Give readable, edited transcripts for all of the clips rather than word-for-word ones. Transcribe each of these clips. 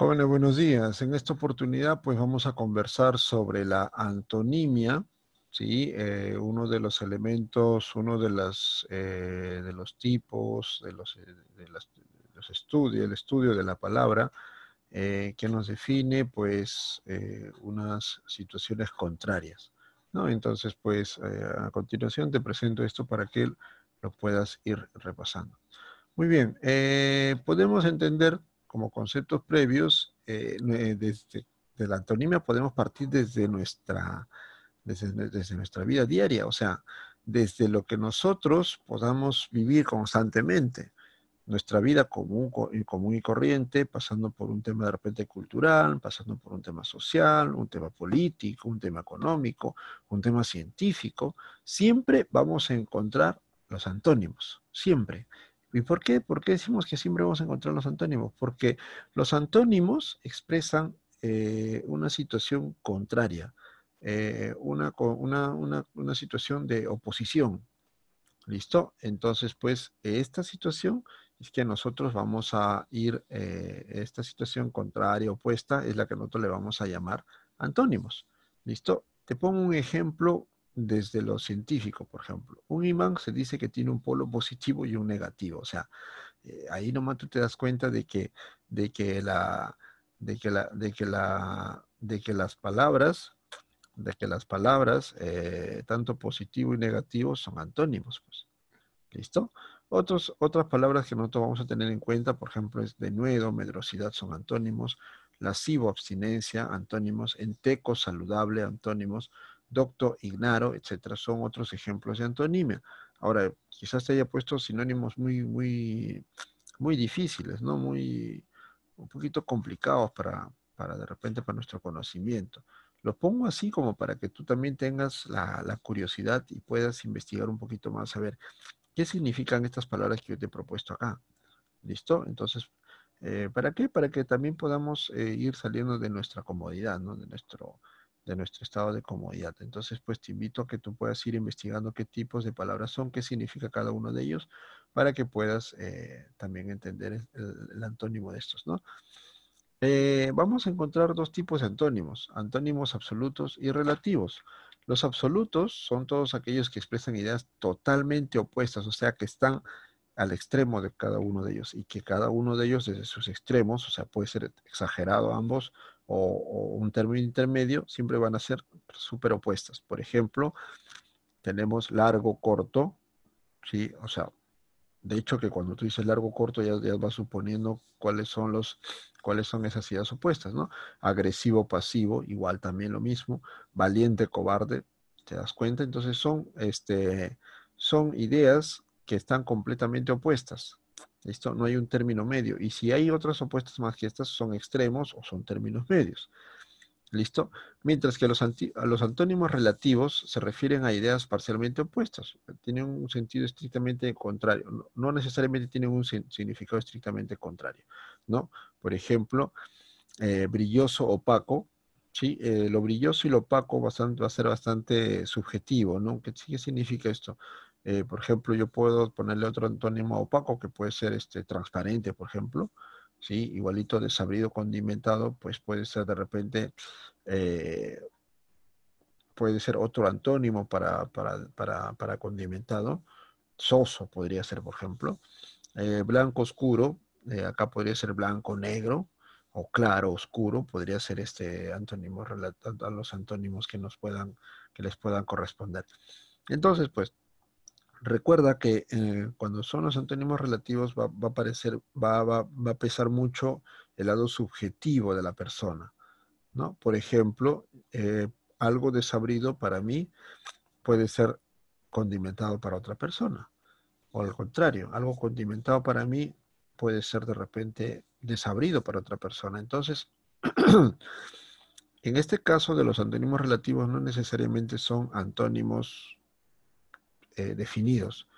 Jóvenes, buenos días. En esta oportunidad, pues vamos a conversar sobre la antonimia, ¿sí? Uno de los elementos, uno de los tipos, de los estudios, el estudio de la palabra, que nos define, pues, unas situaciones contrarias, ¿no? Entonces, pues, a continuación te presento esto para que lo puedas ir repasando. Muy bien, podemos entender como conceptos previos, de la antonimia podemos partir desde nuestra vida diaria, o sea, desde lo que nosotros podamos vivir constantemente, nuestra vida común y corriente, pasando por un tema de repente cultural, pasando por un tema social, un tema político, un tema económico, un tema científico, siempre vamos a encontrar los antónimos, siempre. ¿Y por qué? ¿Por qué decimos que siempre vamos a encontrar los antónimos? Porque los antónimos expresan una situación contraria, una situación de oposición. ¿Listo? Entonces, pues, esta situación es que nosotros vamos a ir, esta situación contraria, opuesta, es la que nosotros le vamos a llamar antónimos. ¿Listo? Te pongo un ejemplo desde lo científico, por ejemplo. Un imán se dice que tiene un polo positivo y un negativo. O sea, ahí nomás tú te das cuenta de que la, de que las palabras, tanto positivo y negativo, son antónimos, pues. ¿Listo? Otras palabras que nosotros vamos a tener en cuenta, por ejemplo, es denuedo, medrosidad, son antónimos, lascivo, abstinencia, antónimos, enteco, saludable, antónimos, docto, ignaro, etcétera, son otros ejemplos de antonimia. Ahora, quizás te haya puesto sinónimos muy difíciles, ¿no? Un poquito complicados para de repente para nuestro conocimiento. Lo pongo así como para que tú también tengas la curiosidad y puedas investigar un poquito más, a ver qué significan estas palabras que yo te he propuesto acá. ¿Listo? Entonces, ¿para qué? Para que también podamos ir saliendo de nuestra comodidad, ¿no? De nuestro estado de comodidad. Entonces, pues te invito a que tú puedas ir investigando qué tipos de palabras son, qué significa cada uno de ellos, para que puedas también entender el antónimo de estos, ¿no? Vamos a encontrar dos tipos de antónimos, antónimos absolutos y relativos. Los absolutos son todos aquellos que expresan ideas totalmente opuestas, o sea, que están al extremo de cada uno de ellos y que cada uno de ellos desde sus extremos, o sea, puede ser exagerado ambos o un término intermedio, siempre van a ser súper opuestas. Por ejemplo, tenemos largo, corto, ¿sí? O sea, de hecho, que cuando tú dices largo o corto, ya vas suponiendo cuáles son esas ideas opuestas, ¿no? Agresivo, pasivo, igual también lo mismo. Valiente, cobarde, ¿te das cuenta? Entonces son ideas que están completamente opuestas. ¿Listo? No hay un término medio. Y si hay otras opuestas más que estas, son extremos o son términos medios. ¿Listo? Mientras que a los antónimos relativos se refieren a ideas parcialmente opuestas. Tienen un sentido estrictamente contrario. No necesariamente tienen un significado estrictamente contrario, ¿no? Por ejemplo, brilloso, opaco, ¿sí? Lo brilloso y lo opaco va a ser bastante subjetivo, ¿no? ¿Qué significa esto? Por ejemplo, yo puedo ponerle otro antónimo a opaco que puede ser transparente, por ejemplo, ¿sí? Igualito desabrido, condimentado, pues puede ser de repente, eh, puede ser otro antónimo para condimentado. Soso podría ser, por ejemplo. Blanco oscuro, acá podría ser blanco negro, o claro oscuro, podría ser este antónimo a los antónimos que les puedan corresponder. Entonces, pues, recuerda que cuando son los antónimos relativos va a parecer, va a pesar mucho el lado subjetivo de la persona, ¿no? Por ejemplo, algo desabrido para mí puede ser condimentado para otra persona. O al contrario, algo condimentado para mí puede ser de repente desabrido para otra persona. Entonces, en este caso de los antónimos relativos no necesariamente son antónimos definidos.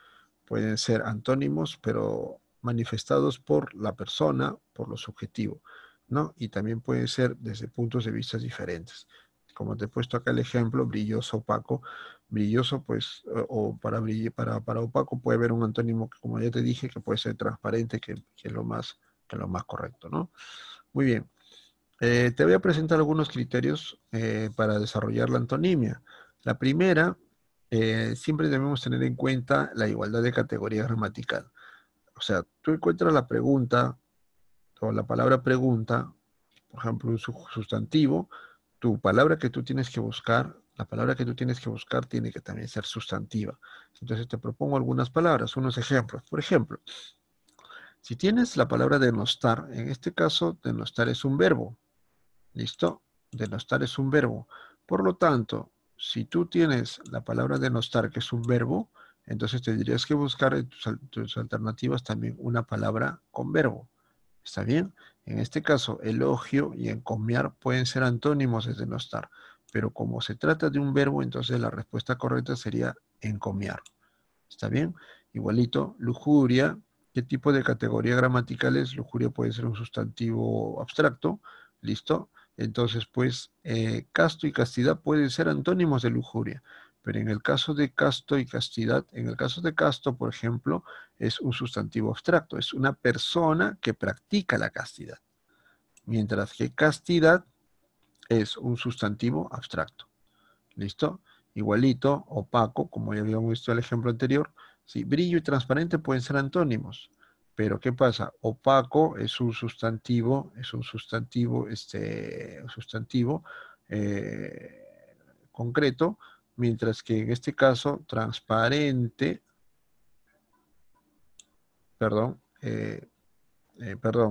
Pueden ser antónimos, pero manifestados por la persona, por lo subjetivo, ¿no? Y también pueden ser desde puntos de vista diferentes. Como te he puesto acá el ejemplo, brilloso, opaco. Brilloso, pues, o para opaco puede haber un antónimo que, como ya te dije, que puede ser transparente, que es lo más correcto, ¿no? Muy bien. Te voy a presentar algunos criterios para desarrollar la antonimia. La primera, siempre debemos tener en cuenta la igualdad de categoría gramatical. O sea, tú encuentras la pregunta o la palabra pregunta, por ejemplo, un sustantivo, tu palabra que tú tienes que buscar, la palabra que tú tienes que buscar tiene que también ser sustantiva. Entonces te propongo algunas palabras, unos ejemplos. Por ejemplo, si tienes la palabra denostar, en este caso, denostar es un verbo. ¿Listo? Denostar es un verbo. Por lo tanto, si tú tienes la palabra denostar, que es un verbo, entonces tendrías que buscar en tus alternativas también una palabra con verbo. ¿Está bien? En este caso, elogio y encomiar pueden ser antónimos de denostar, pero como se trata de un verbo, entonces la respuesta correcta sería encomiar. ¿Está bien? Igualito, lujuria. ¿Qué tipo de categoría gramatical es? Lujuria puede ser un sustantivo abstracto. ¿Listo? Entonces, pues, casto y castidad pueden ser antónimos de lujuria. Pero en el caso de casto y castidad, en el caso de casto, por ejemplo, es un sustantivo abstracto. Es una persona que practica la castidad. Mientras que castidad es un sustantivo abstracto. ¿Listo? Igualito, opaco, como ya habíamos visto en el ejemplo anterior. Sí, brillo y transparente pueden ser antónimos. Pero ¿qué pasa? Opaco es un sustantivo concreto, mientras que en este caso, transparente, perdón,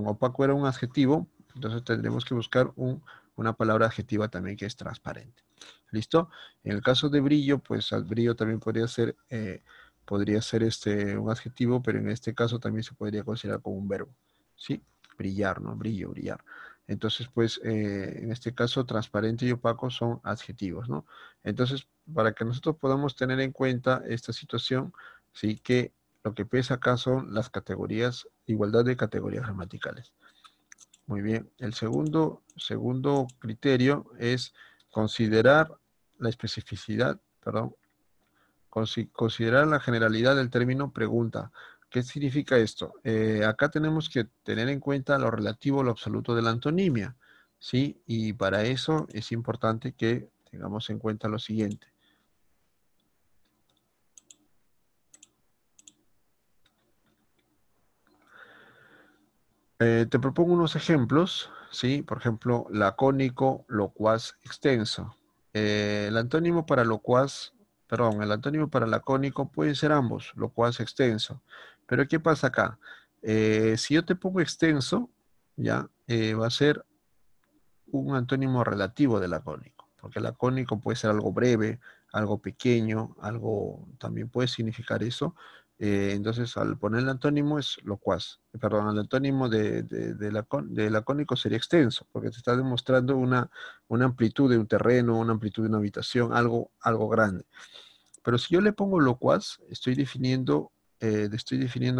opaco era un adjetivo, entonces tendremos que buscar una palabra adjetiva también que es transparente. ¿Listo? En el caso de brillo, pues al brillo también podría ser un adjetivo, pero en este caso también se podría considerar como un verbo. ¿Sí? Brillar, ¿no? Brillo, brillar. Entonces, pues, en este caso, transparente y opaco son adjetivos, ¿no? Entonces, para que nosotros podamos tener en cuenta esta situación, sí que lo que pesa acá son las categorías, igualdad de categorías gramaticales. Muy bien. El segundo criterio es considerar la especificidad, perdón, considerar la generalidad del término pregunta. ¿Qué significa esto? Acá tenemos que tener en cuenta lo relativo a lo absoluto de la antonimia, ¿sí? Y para eso es importante que tengamos en cuenta lo siguiente. Te propongo unos ejemplos, ¿sí? Por ejemplo, lacónico, locuaz, extenso. El antónimo para locuaz, perdón, el antónimo para lacónico puede ser ambos, locuaz, extenso. Pero ¿qué pasa acá? Si yo te pongo extenso, ya, va a ser un antónimo relativo de lacónico, porque lacónico puede ser algo breve, algo pequeño, algo también puede significar eso. Entonces, al poner el antónimo es locuaz. Perdón, el antónimo de lacónico sería extenso, porque te está demostrando una amplitud de un terreno, una amplitud de una habitación, algo grande. Pero si yo le pongo locuaz, estoy definiendo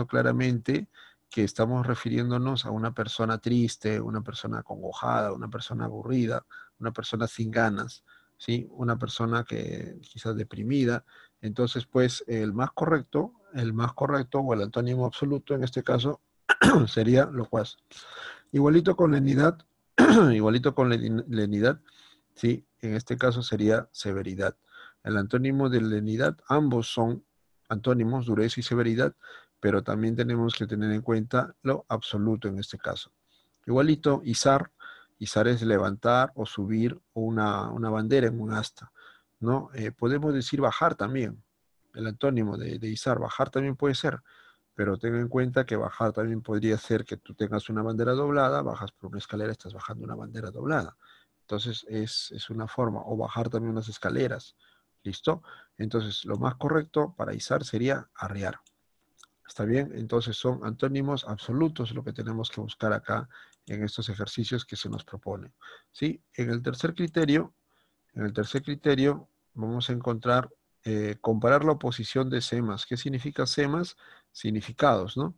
claramente que estamos refiriéndonos a una persona triste, una persona acongojada, una persona aburrida, una persona sin ganas, ¿sí? Una persona que quizás deprimida. Entonces, pues, el más correcto o el antónimo absoluto en este caso sería locuaz. Igualito con lenidad, igualito con lenidad, ¿sí? En este caso sería severidad. El antónimo de lenidad, ambos son antónimos, dureza y severidad, pero también tenemos que tener en cuenta lo absoluto en este caso. Igualito, izar, izar es levantar o subir una bandera en un asta, ¿no? Podemos decir bajar también, el antónimo de izar, bajar también puede ser, pero ten en cuenta que bajar también podría ser que tú tengas una bandera doblada, bajas por una escalera, estás bajando una bandera doblada. Entonces es una forma, o bajar también unas escaleras. ¿Listo? Entonces lo más correcto para izar sería arriar. ¿Está bien? Entonces son antónimos absolutos lo que tenemos que buscar acá en estos ejercicios que se nos proponen. ¿Sí? En el tercer criterio vamos a encontrar comparar la oposición de semas. ¿Qué significa semas? Significados, ¿no?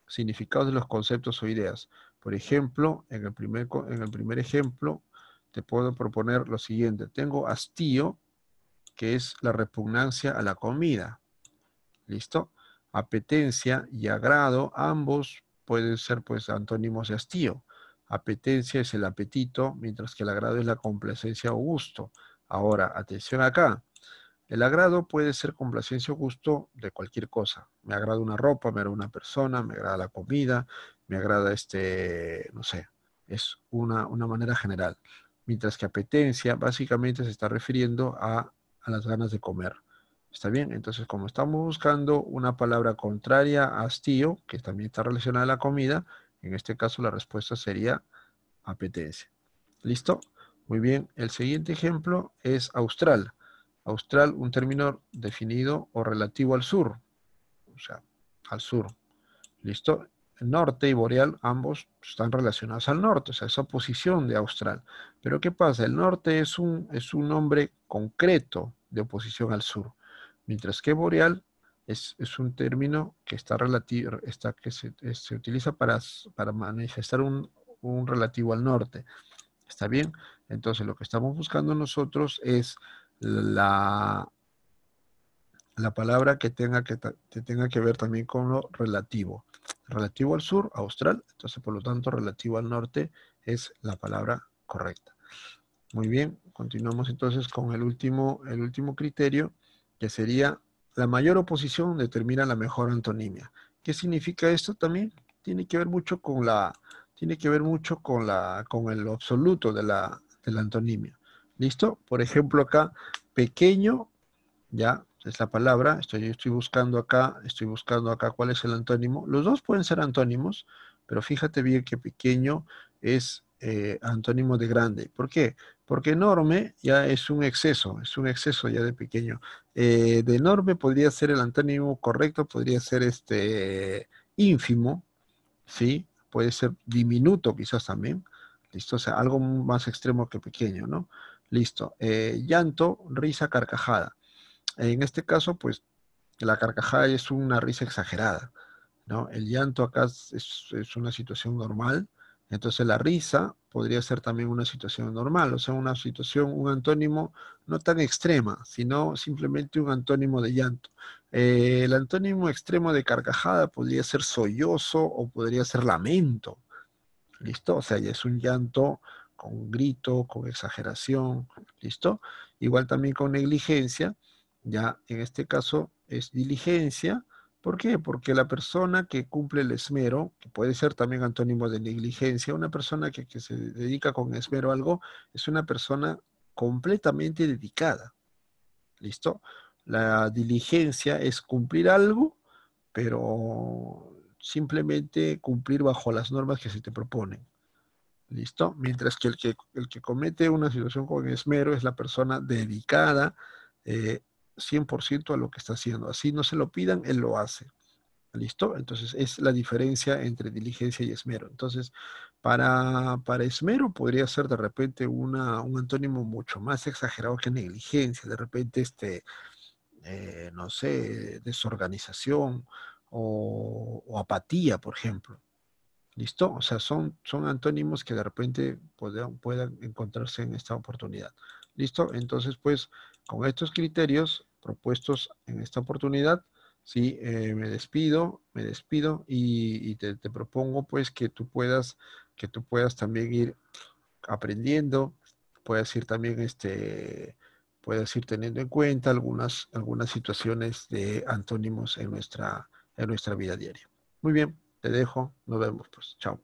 Significados de los conceptos o ideas. Por ejemplo, en el primer ejemplo te puedo proponer lo siguiente. Tengo hastío, que es la repugnancia a la comida. ¿Listo? Apetencia y agrado, ambos pueden ser pues antónimos de hastío. Apetencia es el apetito, mientras que el agrado es la complacencia o gusto. Ahora, atención acá. El agrado puede ser complacencia o gusto de cualquier cosa. Me agrada una ropa, me agrada una persona, me agrada la comida, me agrada no sé, es una manera general. Mientras que apetencia básicamente se está refiriendo a las ganas de comer. ¿Está bien? Entonces, como estamos buscando una palabra contraria a hastío, que también está relacionada a la comida, en este caso la respuesta sería apetencia. ¿Listo? Muy bien. El siguiente ejemplo es austral. Austral, un término definido o relativo al sur, o sea, al sur. ¿Listo? El norte y boreal, ambos están relacionados al norte, o sea, esa oposición de austral. Pero ¿qué pasa? El norte es un nombre concreto de oposición al sur, mientras que boreal es un término que está relativo, que se utiliza para manifestar un relativo al norte. ¿Está bien? Entonces, lo que estamos buscando nosotros es la, la palabra que tenga que ver también con lo relativo. Relativo al sur, austral, entonces por lo tanto relativo al norte es la palabra correcta. Muy bien, continuamos entonces con el último criterio, que sería la mayor oposición determina la mejor antonimia. ¿Qué significa esto también? Tiene que ver mucho con el absoluto de la antonimia. ¿Listo? Por ejemplo, acá, pequeño, ya es la palabra, estoy buscando acá cuál es el antónimo. Los dos pueden ser antónimos, pero fíjate bien que pequeño es antónimo de grande. ¿Por qué? Porque enorme ya es un exceso ya de pequeño. De enorme podría ser el antónimo correcto, podría ser ínfimo, ¿sí? Puede ser diminuto quizás también. ¿Listo? O sea, algo más extremo que pequeño, ¿no? Listo. Llanto, risa, carcajada. En este caso, pues la carcajada es una risa exagerada, ¿no? El llanto acá es una situación normal, entonces la risa podría ser también una situación normal, o sea, una situación, un antónimo no tan extrema, sino simplemente un antónimo de llanto. El antónimo extremo de carcajada podría ser sollozo o podría ser lamento, ¿listo? O sea, ya es un llanto con grito, con exageración, ¿listo? Igual también con negligencia, ya en este caso es diligencia. ¿Por qué? Porque la persona que cumple el esmero, que puede ser también antónimo de negligencia, una persona que se dedica con esmero a algo, es una persona completamente dedicada, ¿listo? La diligencia es cumplir algo, pero simplemente cumplir bajo las normas que se te proponen. ¿Listo? Mientras que el que comete una situación con esmero es la persona dedicada 100% a lo que está haciendo. Así no se lo pidan, él lo hace. ¿Listo? Entonces es la diferencia entre diligencia y esmero. Entonces, para esmero podría ser de repente un antónimo mucho más exagerado que negligencia. De repente, no sé, desorganización o apatía, por ejemplo. ¿Listo? O sea, son antónimos que de repente puedan encontrarse en esta oportunidad. ¿Listo? Entonces, pues, con estos criterios propuestos en esta oportunidad, sí, me despido y te propongo, pues, que tú puedas también ir aprendiendo, puedas ir también, puedas ir teniendo en cuenta algunas situaciones de antónimos en nuestra vida diaria. Muy bien, te dejo, nos vemos, pues, chao.